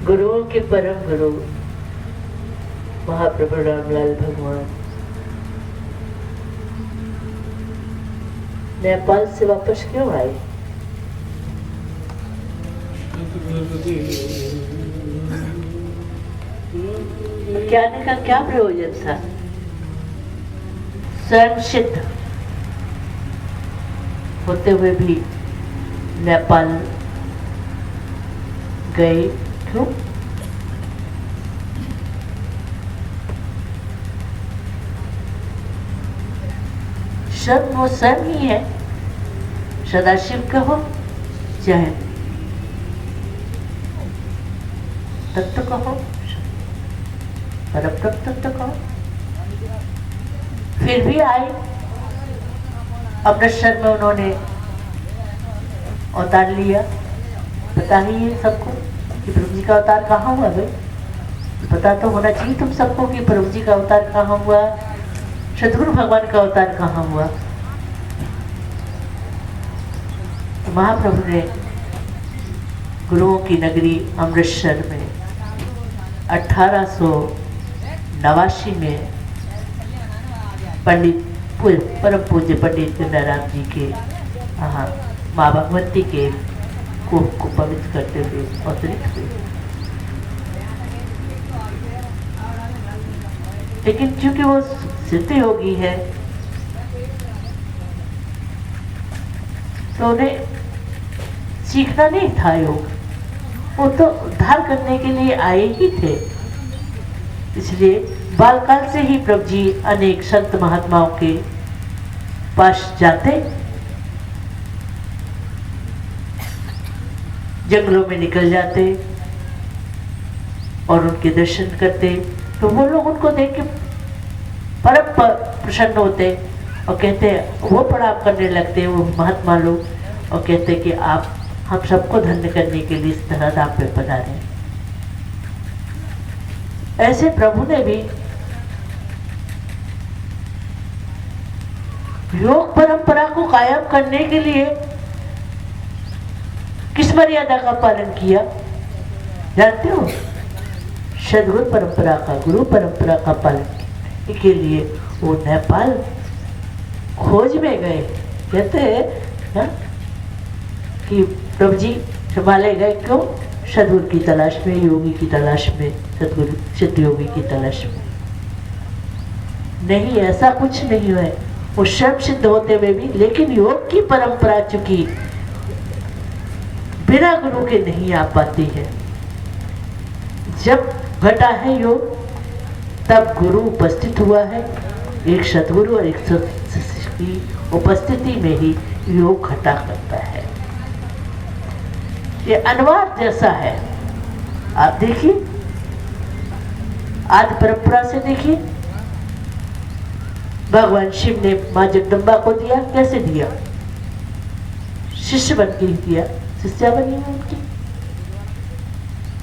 गुरुओं के परम गुरु महाप्रभु रामलाल भगवान नेपाल से वापस क्यों आए? क्या आने का क्या प्रयोजन था? स्वयं सिद्ध होते हुए भी नेपाल गए क्यों? सब वो स्वयं ही है, सदाशिव कहो चाहे तत्व कहो, परम तत्व कहो, फिर भी आए। अमृतसर में उन्होंने अवतार लिया। पता ही है सबको कि प्रभु जी का अवतार कहाँ हुआ भाई? पता तो होना चाहिए तुम सबको कि प्रभु जी का अवतार कहाँ हुआ, सद्गुरु भगवान का अवतार कहाँ हुआ। तो महाप्रभु ने गुरुओं की नगरी अमृतसर में 1889 में पंडित परम पूज्य पंडित गंगाराम जी के माँ भगवती के कुंभ को पवित्र करते हुए अवतरित हुए। लेकिन क्योंकि वो सिद्ध योगी है तो उन्हें सीखना नहीं था योग, वो तो उद्धार करने के लिए आए ही थे। इसलिए बालकाल से ही प्रभु जी अनेक संत महात्माओं के पास जाते, जंगलों में निकल जाते और उनके दर्शन करते। तो वो लोग उनको देख के परम प्रसन्न होते और कहते, वो प्रणाम करने लगते वो महात्मा लोग और कहते कि आप हम सबको धन्य करने के लिए इस तरह दाम पे पधारे। ऐसे प्रभु ने भी योग परंपरा को कायम करने के लिए किस मर्यादा का पालन किया जानते हो? सद्गुरु परंपरा का, गुरु परंपरा का पालन करने के लिए वो नेपाल खोज में गए। कहते हैं कि प्रभु जी हिमालय गए क्यों? सद्गुरु की तलाश में, योगी की तलाश में, सद्गुरु सिद्ध योगी की तलाश में। नहीं, ऐसा कुछ नहीं है। वो स्वयं सिद्ध होते हुए भी, लेकिन योग की परंपरा चूंकि बिना गुरु के नहीं आ पाती है। जब घटा है योग तब गुरु उपस्थित हुआ है। एक सद्गुरु और एक शिष्य की उपस्थिति में ही योग घटा करता है। ये अनिवार्य जैसा है। आप देखिए, आदि परंपरा से देखिए, भगवान शिव ने माँ जगदम्बा को दिया। कैसे दिया? शिष्य बन के ही दिया, शिष्या बनी है उनकी,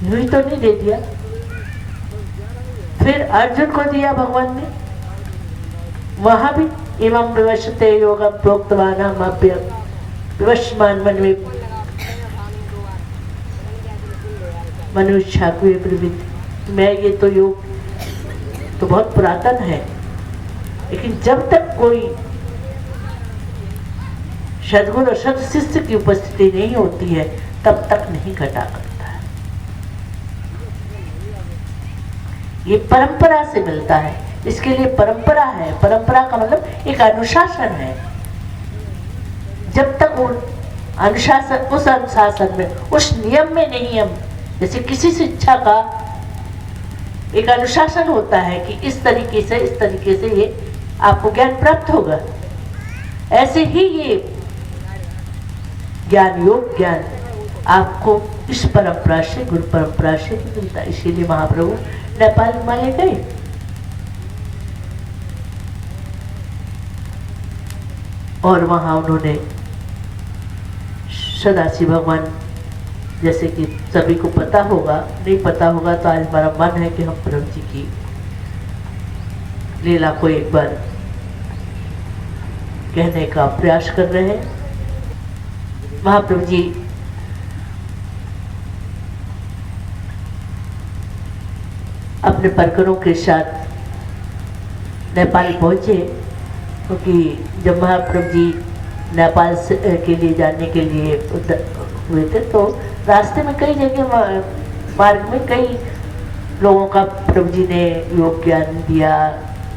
यूं ही तो नहीं दे दिया। फिर अर्जुन को दिया भगवान ने, वहां भी इमं विवशते योगम प्रोक्तवानाम विवशमान मन में मनुष्य प्रवृत्ति में। ये तो योग तो बहुत पुरातन है, लेकिन जब तक कोई सद्गुरु और सद शिष्य की उपस्थिति नहीं होती है तब तक नहीं घटा करता है। ये परंपरा से मिलता है, इसके लिए परंपरा है। परंपरा का मतलब एक अनुशासन है। जब तक वो अनुशासन, उस अनुशासन में, उस नियम में नहीं, हम जैसे किसी शिक्षा का एक अनुशासन होता है कि इस तरीके से ये आपको ज्ञान प्राप्त होगा, ऐसे ही ये ज्ञान, योग ज्ञान आपको इस परंपरा से, गुरु परंपरा से मिलता है। इसीलिए महाप्रभु नेपाल हिमालय गए। और वहां उन्होंने सदाशिव भगवान, जैसे कि सभी को पता होगा, नहीं पता होगा तो आज हमारा मन है कि हम प्रभु जी की लीला को एक बार कहने का प्रयास कर रहे हैं। महाप्रभु जी अपने परगनों के साथ नेपाल पहुँचे, क्योंकि जब महाप्रभु जी नेपाल के लिए जाने के लिए हुए थे तो रास्ते में कई जगह मार्ग में कई लोगों का प्रभु जी ने योग ज्ञान दिया,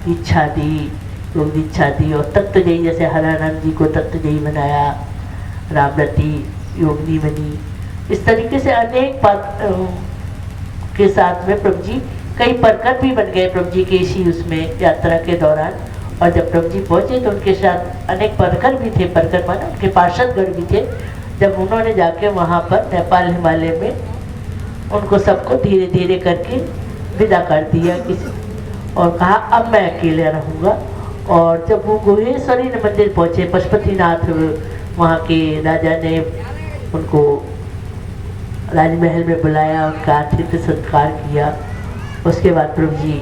दीक्षा दी, योग दीक्षा दी। और तत्वजयी जैसे हरानंद जी को तत्वजयी बनाया, रामरती योगिनी बनी। इस तरीके से अनेक के साथ में प्रभु जी कई परकर भी बन गए प्रभु जी के इसी उसमें यात्रा के दौरान। और जब प्रभु जी पहुँचे तो उनके साथ अनेक परकर भी थे, परकर माना उनके पार्षदगण भी थे। जब उन्होंने जाके वहाँ पर नेपाल हिमालय में उनको सबको धीरे धीरे करके विदा कर दिया किसी, और कहा अब मैं अकेले रहूँगा। और जब वो गुहेश्वरी मंदिर पहुँचे, पशुपतिनाथ वहाँ के राजा ने उनको राजमहल में बुलाया, उनका आतिथ्य सत्कार किया। उसके बाद प्रभु जी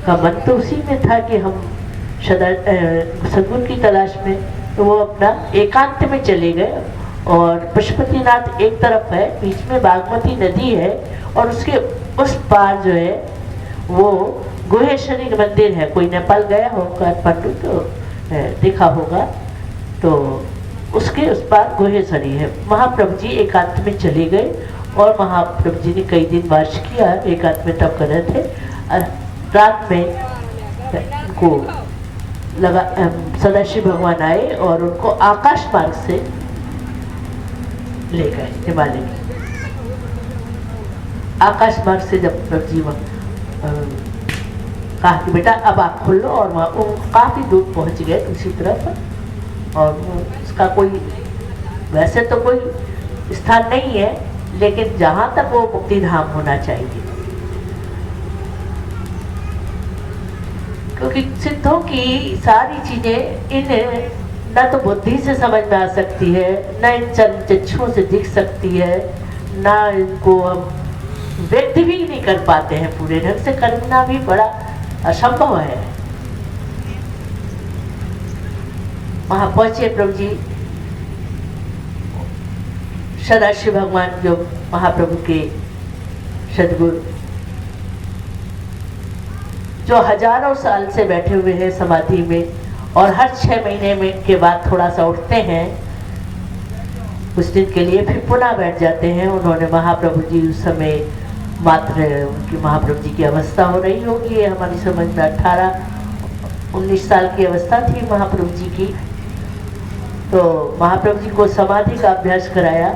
का मन तो उसी में था कि हम सद्गुरु की तलाश में, तो वो अपना एकांत में चले गए। और पशुपतिनाथ एक तरफ है, बीच में बागमती नदी है, और उसके उस पार जो है वो गुहेश्वरी मंदिर है। कोई नेपाल गया हो काठमांडू तो देखा होगा, तो उसके उस पार गुहेश्वरी है। महाप्रभु जी एकांत में चले गए और महाप्रभु जी ने कई दिन वास किया, एकांत में तब कर रहे थे। रात में उनको लगा सदाशिव भगवान आए और उनको आकाश मार्ग से ले गए हिमालय में। आकाश मार्ग से जब प्रभु जी कहा कि बेटा अब आप खोल लो, और वहाँ वो काफ़ी दूर पहुँच गए दूसरी तरफ। और उसका कोई वैसे तो कोई स्थान नहीं है, लेकिन जहाँ तक वो मुक्ति धाम होना चाहिए, क्योंकि सिद्धों की सारी चीज़ें इन्हें न तो बुद्धि से समझ में आ सकती है, न इन चक्षुओं से दिख सकती है, न इनको हम व्यक्त भी नहीं कर पाते हैं पूरे ढंग से, करना भी बड़ा असंभव है। वहाँ पहुँचे प्रभु जी, सदाशिव भगवान जो महाप्रभु के सद्गुरु, जो हजारों साल से बैठे हुए हैं समाधि में, और हर 6 महीने में के बाद थोड़ा सा उठते हैं कुछ दिन के लिए, फिर पुनः बैठ जाते हैं। उन्होंने महाप्रभु जी उस समय मात्र उनकी महाप्रभु जी की अवस्था हो रही होगी, ये हमारी समझ में 18-19 साल की अवस्था थी महाप्रभु जी की। तो महाप्रभु जी को समाधि का अभ्यास कराया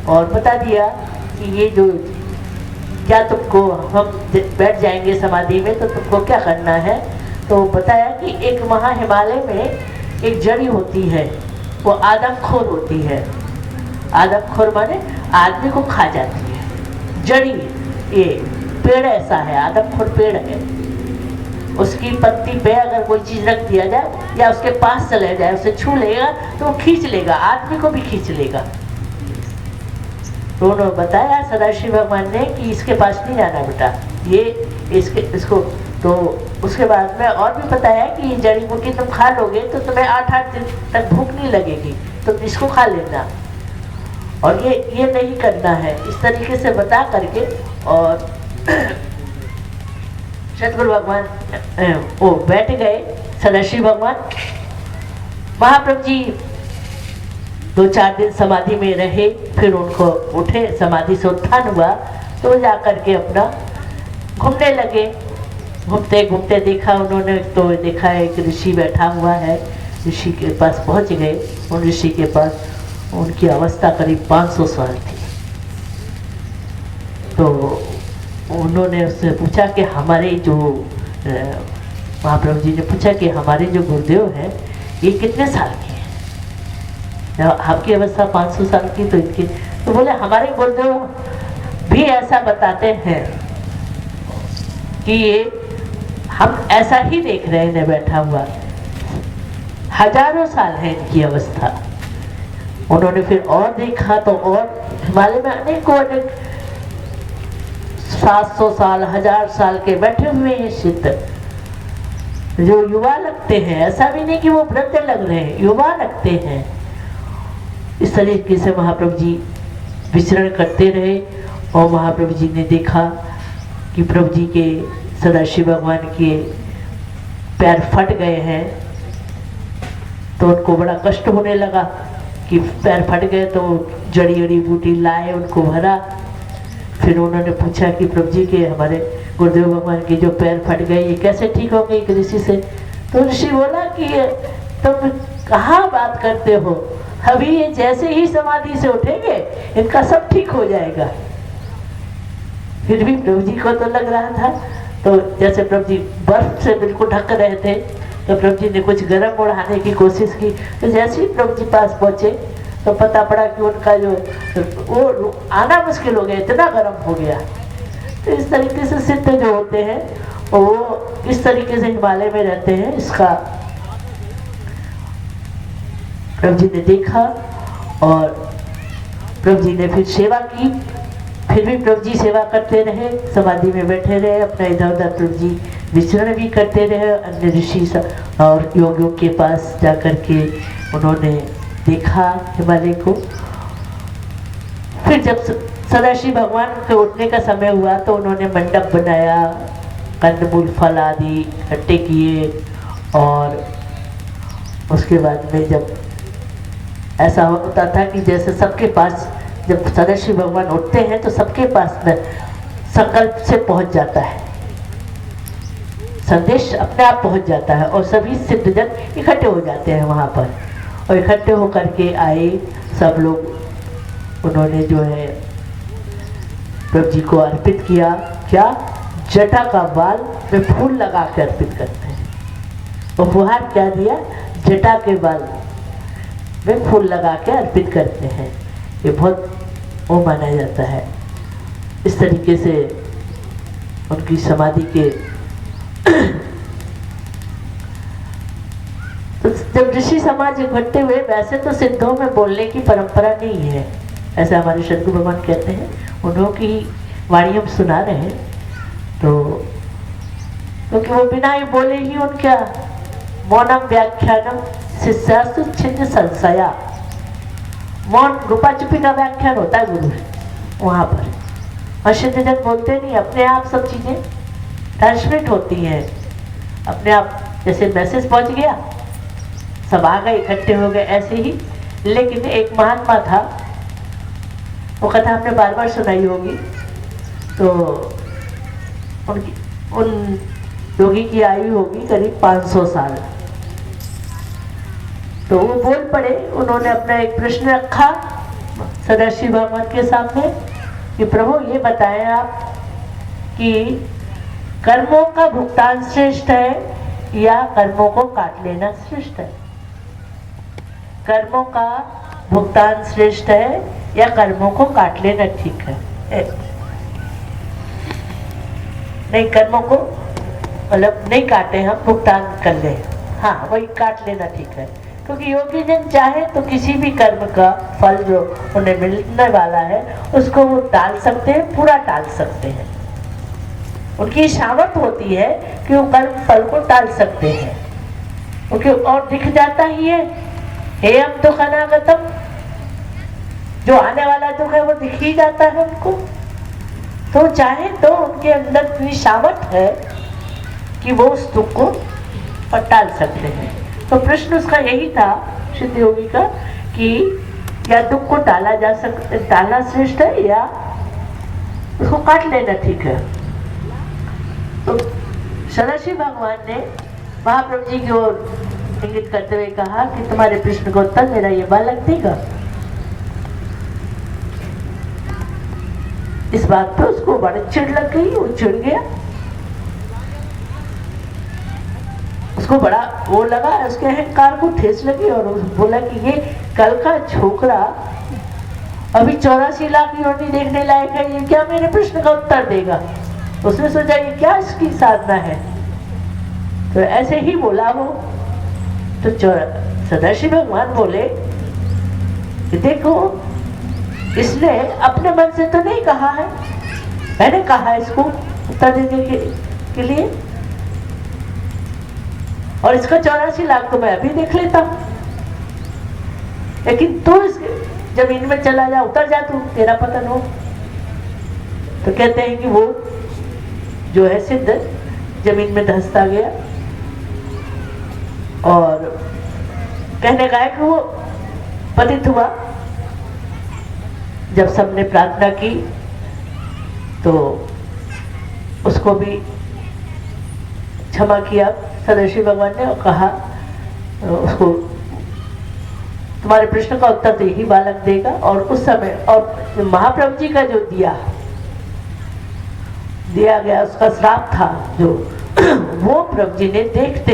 और बता दिया कि ये जो क्या तुमको हम बैठ जाएंगे समाधि में तो तुमको क्या करना है। तो बताया कि एक वहाँ हिमालय में एक जड़ी होती है, वो आदमखोर होती है। आदमखोर माने आदमी को खा जाती है। जड़ी ये पेड़ ऐसा है, आदमखोर पेड़ है, उसकी पत्ती पे अगर कोई चीज़ रख दिया जाए या उसके पास चले जाए, उसे छू लेगा तो वो खींच लेगा, आदमी को भी खींच लेगा। तो उन्होंने बताया सदाशिव भगवान ने कि इसके पास नहीं जाना बेटा, ये इसको। तो उसके बाद में और भी बताया कि ये जड़ी बूटी तुम खा लोगे तो तुम्हें 8-8 दिन तक भूख नहीं लगेगी, तुम इसको खा लेना, और ये नहीं करना है। इस तरीके से बता करके और सतगुरु भगवान वो बैठ गए, सदाशिव भगवान। महाप्रभु जी 2-4 दिन समाधि में रहे, फिर उनको उठे, समाधि से उत्थान हुआ तो जा करके अपना घूमने लगे। घूमते घूमते देखा उन्होंने, तो देखा एक ऋषि बैठा हुआ है, ऋषि के पास पहुंच गए। उन ऋषि के पास उनकी अवस्था करीब 500 साल थी। तो उन्होंने उससे पूछा कि हमारे जो महाप्रभु जी ने पूछा कि हमारे जो गुरुदेव हैं ये कितने साल के हैं, आपकी अवस्था 500 साल की, तो इनकी, तो बोले हमारे गुरुदेव भी ऐसा बताते हैं कि ये हम ऐसा ही देख रहे हैं बैठा हुआ, हजारों साल है इनकी अवस्था। उन्होंने फिर और देखा तो और हिमालय में अनेकों 700 साल 1000 साल के बैठे हुए हैं सिद्ध, जो युवा लगते हैं, ऐसा भी नहीं कि वो वृद्ध लग रहे हैं, युवा लगते हैं। इस तरीके से महाप्रभु जी विचरण करते रहे और महाप्रभु जी ने देखा कि प्रभु जी के सदाशिव भगवान के पैर फट गए हैं, तो उनको बड़ा कष्ट होने लगा कि पैर फट गए, तो जड़ी जड़ी बूटी लाए, उनको भरा। फिर उन्होंने पूछा कि प्रभु जी के हमारे गुरुदेव भगवान के जो पैर फट गए ये कैसे ठीक होंगे एक ऋषि से। तो ऋषि बोला कि तुम कहाँ बात करते हो, अभी ये जैसे ही समाधि से उठेंगे इनका सब ठीक हो जाएगा। फिर भी प्रभु जी को तो लग रहा था, तो जैसे प्रभु जी बर्फ से बिल्कुल ढक रहे थे, तो प्रभु जी ने कुछ गर्म उड़ाने की कोशिश की। तो जैसे ही प्रभु जी पास पहुंचे तो पता पड़ा कि उनका जो वो आना मुश्किल हो गया, इतना गर्म हो गया। तो इस तरीके से सिद्ध जो होते हैं वो इस तरीके से हिमालय में रहते हैं। इसका प्रभु जी ने देखा और प्रभु जी ने फिर सेवा की। फिर भी प्रभु जी सेवा करते रहे, समाधि में बैठे रहे, अपना इधर उधर प्रभु जी विचरण भी करते रहे। अन्य ऋषि और योगियों के पास जाकर के उन्होंने देखा हिमालय को। फिर जब सदाशिव भगवान के उठने का समय हुआ तो उन्होंने मंडप बनाया, कंदमूल फल आदि इकट्ठे किए। और उसके बाद में जब ऐसा होता था कि जैसे सबके पास जब सदाशिव भगवान उठते हैं तो सबके पास में संकल्प से पहुंच जाता है, संदेश अपने आप पहुंच जाता है और सभी सिद्धजन इकट्ठे हो जाते हैं वहाँ पर। और इकट्ठे होकर के आए सब लोग, उन्होंने जो है प्रभु जी को अर्पित किया। क्या? जटा का बाल में फूल लगा के अर्पित करते हैं। उपहार क्या दिया? जटा के बाल में फूल लगा के अर्पित करते हैं। ये बहुत वो माना जाता है। इस तरीके से उनकी समाधि के तो जब ऋषि समाज इकट्ठे हुए, वैसे तो सिद्धों में बोलने की परंपरा नहीं है, ऐसा हमारे सद्गुरु भगवान कहते हैं। उन्हों की वाणी हम सुना रहे हैं तो क्योंकि वो बिना ही बोले ही उनका मौनम व्याख्यानम शिष्यास्तु छिन्न संशया, मौन रूपा चुपी का व्याख्यान होता है गुरु वहाँ पर। और सिद्धजन बोलते नहीं, अपने आप सब चीज़ें ट्रांसमिट होती हैं अपने आप। जैसे मैसेज पहुँच गया, सब आ गए, इकट्ठे हो गए, ऐसे ही। लेकिन एक महात्मा था, वो कथा हमने बार बार सुनाई होगी। तो उन योगी की आयु होगी करीब 500 साल। तो वो बोल पड़े, उन्होंने अपना एक प्रश्न रखा सदाशिव भगवान के सामने कि प्रभु ये बताएं आप कि कर्मों का भुगतान श्रेष्ठ है या कर्मों को काट लेना श्रेष्ठ है? कर्मों का भुगतान श्रेष्ठ है या कर्मों को काट लेना ठीक है? नहीं, कर्मों को मतलब नहीं काटे, हम भुगतान कर ले, हाँ वही काट लेना ठीक है। क्योंकि योगी जन चाहे तो किसी भी कर्म का फल जो उन्हें मिलने वाला है उसको वो टाल सकते हैं, पूरा टाल सकते हैं। उनकी सामर्थ होती है कि वो कर्म फल को टाल सकते हैं, क्योंकि और दिख जाता ही है, हे हम दुख अनागतम, जो आने वाला दुख है वो दिख ही जाता है उनको। तो चाहे तो उनके अंदर इतनी सामर्थ है कि वो उस दुख को टाल सकते हैं। तो प्रश्न उसका यही था सिद्ध योगी का कि या दुख को टालना श्रेष्ठ है या उसको काट लेना ठीक है। तो सदाशिव भगवान ने महाप्रभु जी की ओर इंगित करते हुए कहा कि तुम्हारे प्रश्न का उत्तर मेरा ये बालक देगा। इस बात पे उसको बड़ी चिढ़ लग गई, वो चिढ़ गया, उसको बड़ा वो लगा, उसके अहंकार को ठेस लगी और बोला कि ये कल का छोकरा अभी 84 लाख योनि देखने लायक है, ये क्या मेरे प्रश्न का उत्तर देगा? उसने सोचा ये क्या इसकी साधना है, तो ऐसे ही बोला वो। तो सदाशिव भगवान बोले कि देखो इसने अपने मन से तो नहीं कहा है, मैंने कहा इसको उत्तर देने के लिए, और इसका 84 लाख तो मैं अभी देख लेता हूं, लेकिन तू जब इनमें चला जा, उतर जा, तू तेरा पतन हो। तो कहते हैं कि वो जो है सिद्ध जमीन में धंसता गया और कहने का है कि वो पतित हुआ। जब सबने प्रार्थना की तो उसको भी क्षमा किया सदाशिव भगवान ने और कहा उसको तुम्हारे प्रश्न का उत्तर तो यही बालक देगा। और उस समय और महाप्रभु जी का जो दिया गया उसका श्राप था जो वो प्रभु जी ने देखते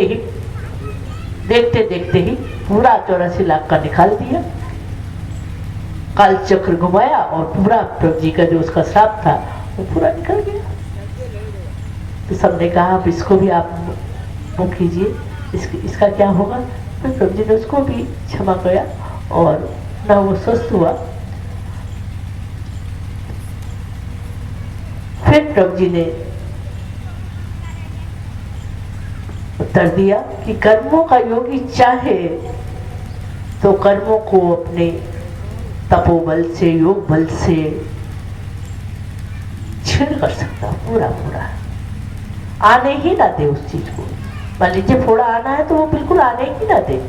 देखते ही पूरा 84 लाख का निकाल दिया, काल चक्र घुमाया और पूरा प्रभु जी का जो उसका श्राप था वो पूरा निकल गया। तो सबने कहा अब इसको भी आप मुक्त कीजिए, इसका क्या होगा। तो प्रभु जी ने उसको भी क्षमा किया और ना वो स्वस्थ हुआ। फिर प्रभु जी ने उत्तर दिया कि कर्मों का योगी चाहे तो कर्मों को अपने तपोबल से योग बल से छीन कर सकता पूरा आने ही ना दे उस चीज को। मान लीजिए फोड़ा आना है तो वो बिल्कुल आने ही ना दे,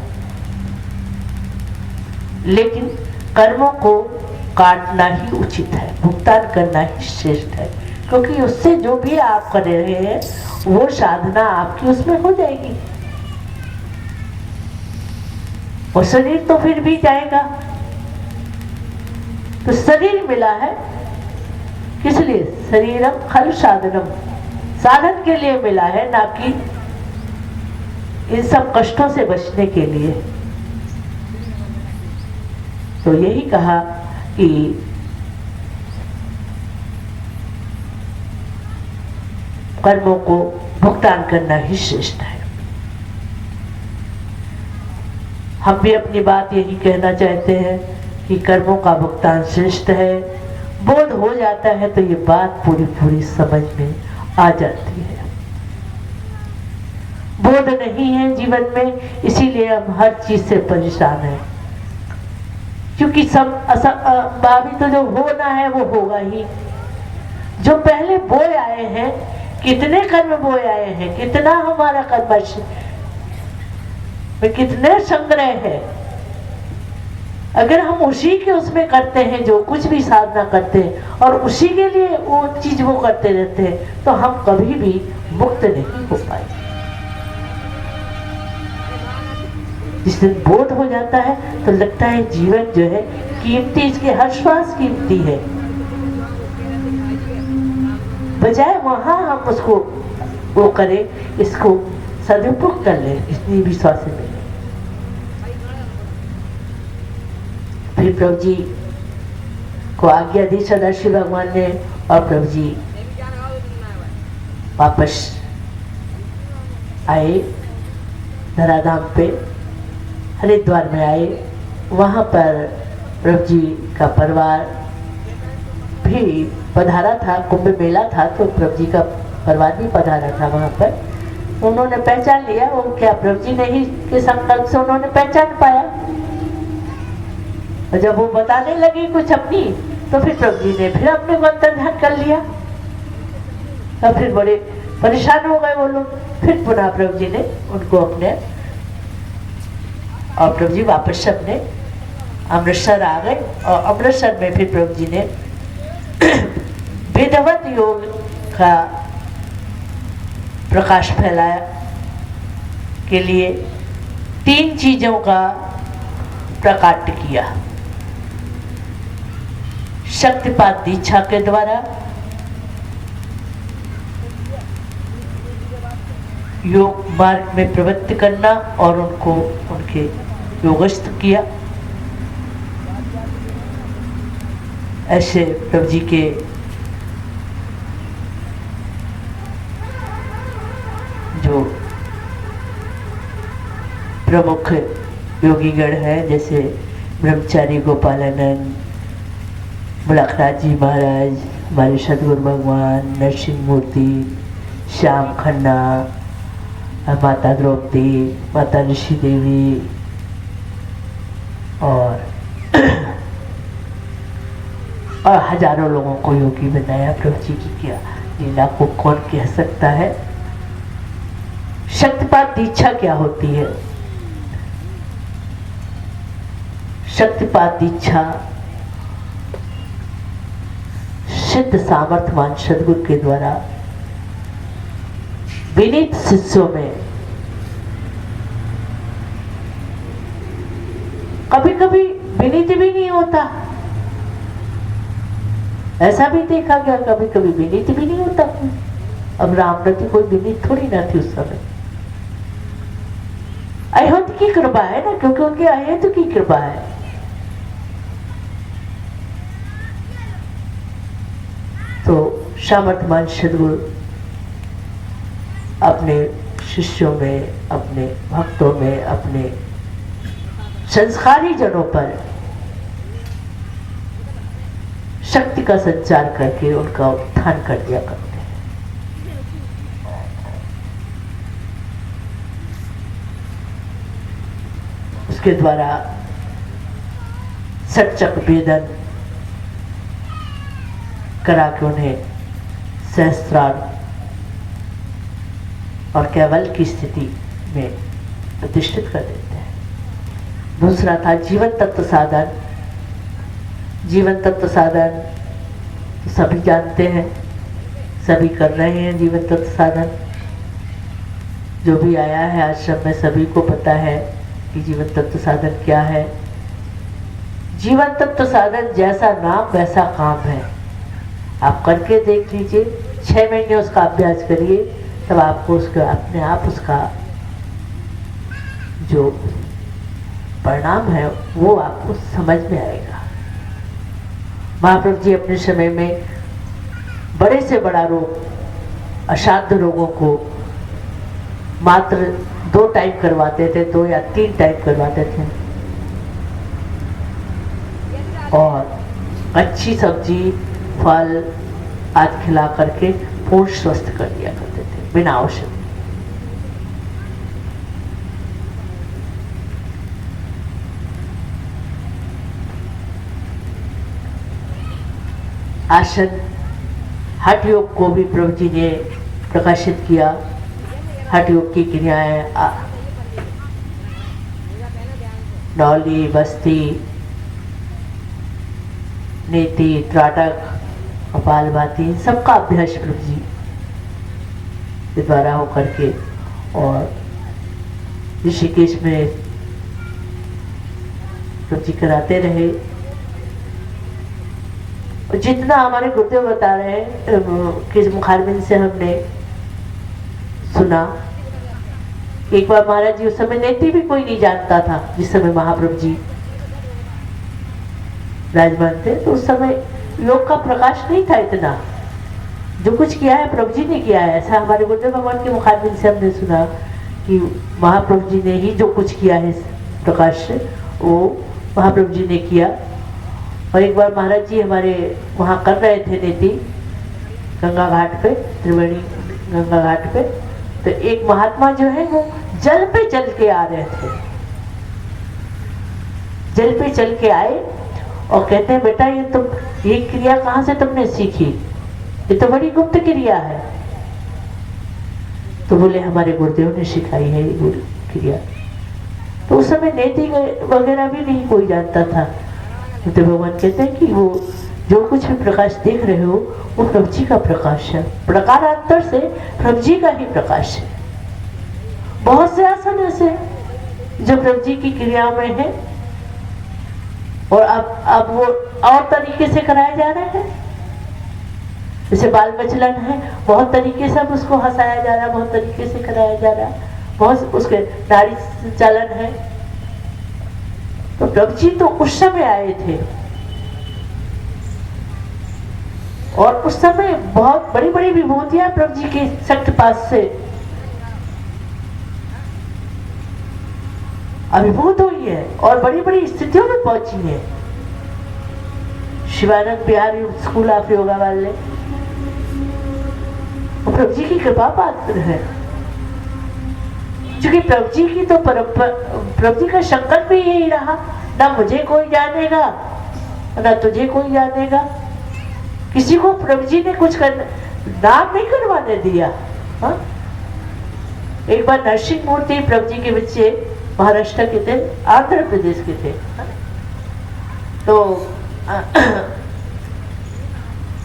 लेकिन कर्मों को काटना ही उचित है, भुगतान करना ही श्रेष्ठ है, क्योंकि उससे जो भी आप कर रहे हैं वो साधना आपकी उसमें हो जाएगी। और शरीर तो फिर भी जाएगा। तो शरीर मिला है किस लिए? शरीरम खल साधनम, साधन के लिए मिला है, ना कि इन सब कष्टों से बचने के लिए। तो यही कहा कि कर्मों को भुगतान करना ही श्रेष्ठ है। हम भी अपनी बात यही कहना चाहते हैं कि कर्मों का भुगतान श्रेष्ठ है। बोध हो जाता है तो ये बात पूरी समझ में आ जाती है। बोध नहीं है जीवन में, इसीलिए हम हर चीज से परेशान हैं, क्योंकि सब अभी तो जो होना है वो होगा ही। जो पहले बोए आए हैं, कितने कर्म बोए आए हैं, कितना हमारा कर्म में कितने संग्रह है। अगर हम उसी के उसमें करते हैं, जो कुछ भी साधना करते हैं और उसी के लिए वो चीज वो करते रहते हैं, तो हम कभी भी मुक्त नहीं हो पाएंगे। जिस दिन बोध हो जाता है तो लगता है जीवन जो है कीमती, इसके हर श्वास कीमती है। बजाय वहां हम उसको वो करें, इसको सदुपयोग कर ले, इतनी विश्वास में। फिर प्रभु जी को आज्ञा दी सदाशिव भगवान ने और प्रभु जी वापस आए धराधाम पे, हरिद्वार में आए। वहाँ पर प्रभु जी का परिवार भी पधारा था, कुंभ मेला था तो प्रभु जी का परिवार भी पधारा था वहाँ पर। उन्होंने पहचान लिया, वो क्या प्रभु जी ने ही के संकल्प से उन्होंने पहचान पाया। और जब वो बताने लगी कुछ अपनी, तो फिर प्रभु जी ने फिर अपने को अंतर्ध्यान कर लिया। और फिर बड़े परेशान हो गए वो लोग। फिर पुनः प्रभु जी ने उनको अपने, और प्रभु जी वापस अपने अमृतसर आ गए। और अमृतसर में फिर प्रभु जी ने वेदवत योग का प्रकाश फैलाया के लिए 3 चीजों का प्रकट किया। शक्तिपात दीक्षा के द्वारा, योग मार्ग में प्रवृत्त करना और उनको उनके योगस्थ किया। ऐसे प्रभु जी के जो प्रमुख योगीगण हैं, जैसे ब्रह्मचारी गोपालानंद, मुलाकराज जी महाराज, हमारे सदगुरु भगवान, नरसिंह मूर्ति, श्याम खन्ना, माता द्रौपदी, माता ऋषि देवी और हजारों लोगों को योगी बनाया। प्रभु जी की क्या लीला को कौन कह सकता है। शक्तिपात दीक्षा क्या होती है? शक्तिपात दीक्षा सिद्ध सामर्थ्यवान सद्गुरु के द्वारा विनीत शिष्यों में कभी कभी विनीत भी नहीं होता, ऐसा भी देखा गया, कभी कभी विनीत भी नहीं होता। अब रामरति कोई विनीत थोड़ी ना थी उस समय, अहंत की कृपा है ना, क्योंकि उनके अहंत की कृपा है। तो सामर्थ्यवान सद्गुरु अपने शिष्यों में, अपने भक्तों में, अपने संस्कारी जनों पर शक्ति का संचार करके उनका उत्थान कर दिया करते हैं। उसके द्वारा सटचक वेदन करा के उन्हें सहस्त्रार और केवल की स्थिति में प्रतिष्ठित कर देते हैं। दूसरा था जीवन तत्व साधन। जीवन तत्व साधन तो सभी जानते हैं, सभी कर रहे हैं। जीवन तत्व साधन जो भी आया है आश्रम में सभी को पता है कि जीवन तत्व साधन क्या है। जीवन तत्व साधन जैसा नाम वैसा काम है। आप करके देख लीजिए, 6 महीने उसका अभ्यास करिए, तब आपको उसका अपने आप उसका जो परिणाम है वो आपको समझ में आएगा। महाप्रभु जी अपने समय में बड़े से बड़ा रोग, असाध्य रोगों को मात्र 2 टाइम करवाते थे, 2 या 3 टाइम करवाते थे, और अच्छी सब्जी फल आदि खिला करके पूर्ण स्वस्थ कर दिया करते थे बिना औषधि। आसन हठ योग को भी प्रभु जी ने प्रकाशित किया। हठ योग की क्रियाएं नौली, बस्ती, नीति, त्राटक, कपालभाति, सबका अभ्यास प्रभु जी के द्वारा होकर के और ऋषिकेश में प्रभु जी कराते रहे। और जितना हमारे गुरुदेव बता रहे हैं किस मुखारबिंद से हमने सुना, एक बार महाराज जी उस समय नेति भी कोई नहीं जानता था, जिस समय महाप्रभु जी विराजमान थे, तो उस समय योग का प्रकाश नहीं था इतना। जो कुछ किया है प्रभु जी ने किया है, ऐसा हमारे गुरुदेव भगवान के मुखारबिंद से हमने सुना कि महाप्रभु जी ने ही जो कुछ किया है प्रकाश से, वो महाप्रभु जी ने किया। और एक बार महाराज जी हमारे वहाँ कर रहे थे नीति गंगा घाट पे, त्रिवेणी गंगा घाट पे, तो एक महात्मा जो है वो जल पे चल के आ रहे थे। जल पे चल के आए और कहते हैं बेटा ये क्रिया कहाँ से तुमने सीखी? ये तो बड़ी गुप्त क्रिया है। तो बोले हमारे गुरुदेव ने सिखाई है ये क्रिया। तो उस समय नेति वगैरह भी नहीं कोई जानता था। तो भगवान कहते हैं कि वो जो कुछ भी प्रकाश देख रहे हो वो प्रभु जी का प्रकाश है, प्रकारांतर से प्रभु जी का ही प्रकाश है। बहुत से आसन ऐसे जो प्रभु जी की क्रियाओं में है और अब वो और तरीके से कराए जा रहे हैं। जैसे बाल बचलन है, बहुत तरीके से अब उसको हंसाया जा रहा है, बहुत तरीके से कराया जा रहा है, बहुत उसके नाड़ी संचालन है। तो प्रभु जी तो उस समय आए थे और उस समय बहुत बड़ी बड़ी विभूतियां प्रभु जी के शक्तिपात से अभिभूत हुई है और बड़ी बड़ी स्थितियों में पहुंची है। शिवानंद बिहारी स्कूल ऑफ योगा वाले प्रभु जी की कृपा पात्र है, क्योंकि प्रभु जी की तो प्रभु जी का संकल्प भी यही रहा, ना मुझे कोई जानेगा ना तुझे कोई जानेगा। किसी को प्रभु जी ने कुछ नाम नहीं करवाने दिया। हाँ? एक बार नरसिंह मूर्ति प्रभु जी के बच्चे महाराष्ट्र के थे, आंध्र प्रदेश के थे, तो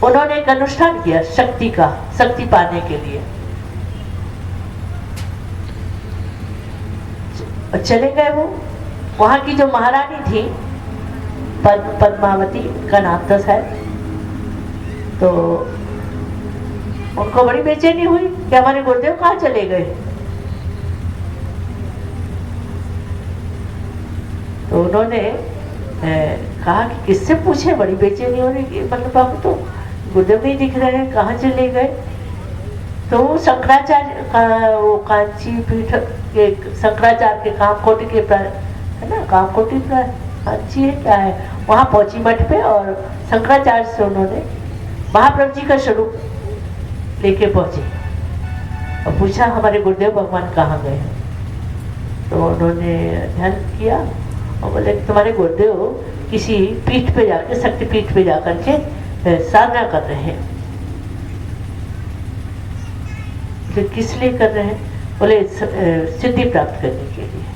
उन्होंने एक अनुष्ठान किया शक्ति का, शक्ति पाने के लिए। चले गए वो, वहां की जो महारानी थी पद्मावती का नाम था शायद, तो उनको बड़ी बेचैनी हुई कि हमारे गुरुदेव कहाँ चले गए। तो उन्होंने कहा कि किससे पूछे, बड़ी बेचैनी हो रही, मतलब बाबू तो गुरुदेव नहीं दिख रहे हैं, कहाँ चले गए। तो वो शंकराचार्य का, वो कांची पीठ के शंकराचार्य के कामकोटि के है ना, कामकोटि कांची है क्या है, वहाँ पहुंची मठ पे, और शंकराचार्य से उन्होंने महाप्रभु जी का स्वरूप लेके पहुंचे और पूछा हमारे गुरुदेव भगवान कहाँ गए हैं। तो उन्होंने ध्यान किया और बोले तुम्हारे गुरुदेव किसी पीठ पे जाकर, शक्ति पीठ पे जाकर के साधना कर रहे हैं। तो किस लिए कर रहे हैं? बोले सिद्धि प्राप्त करने के लिए।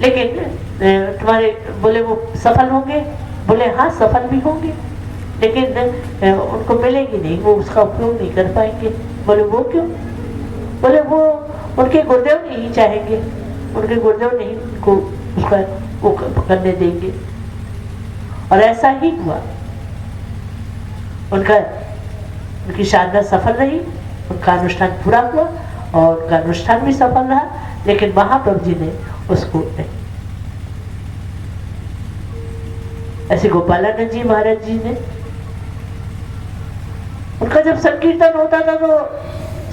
लेकिन तुम्हारे, बोले वो सफल होंगे? बोले हाँ सफल भी होंगे, लेकिन उनको मिलेगी नहीं, वो उसका उपयोग नहीं कर पाएंगे। बोले वो क्यों? बोले वो उनके गुरुदेव नहीं चाहेंगे, उनके गुरुदेव नहीं उनको उसका वो करने देंगे। और ऐसा ही हुआ, उनकी साधना सफल रही, उनका अनुष्ठान पूरा हुआ और उनका अनुष्ठान भी सफल रहा, लेकिन महाप्रभु जी ने उसको नहीं। ऐसे गोपालानंद जी महाराज जी ने, उनका जब संकीर्तन होता था तो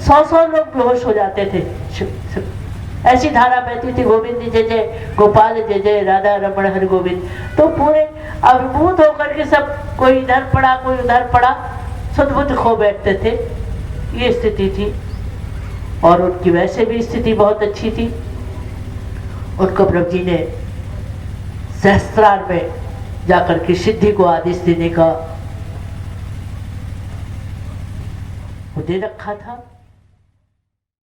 100 लोग बेहोश हो जाते थे, ऐसी धारा बहती थी, गोविंद जय जय, गोपाल जय जय, राधा रमण हर गोविंद। तो पूरे अभिभूत होकर के सब, कोई इधर पड़ा कोई उधर पड़ा, सुध-बुध खो बैठते थे, ये स्थिति थी। और उनकी वैसे भी स्थिति बहुत अच्छी थी। उनको प्रभु जी ने सहस्त्रार में जाकर के सिद्धि को आदेश देने का दे रखा था।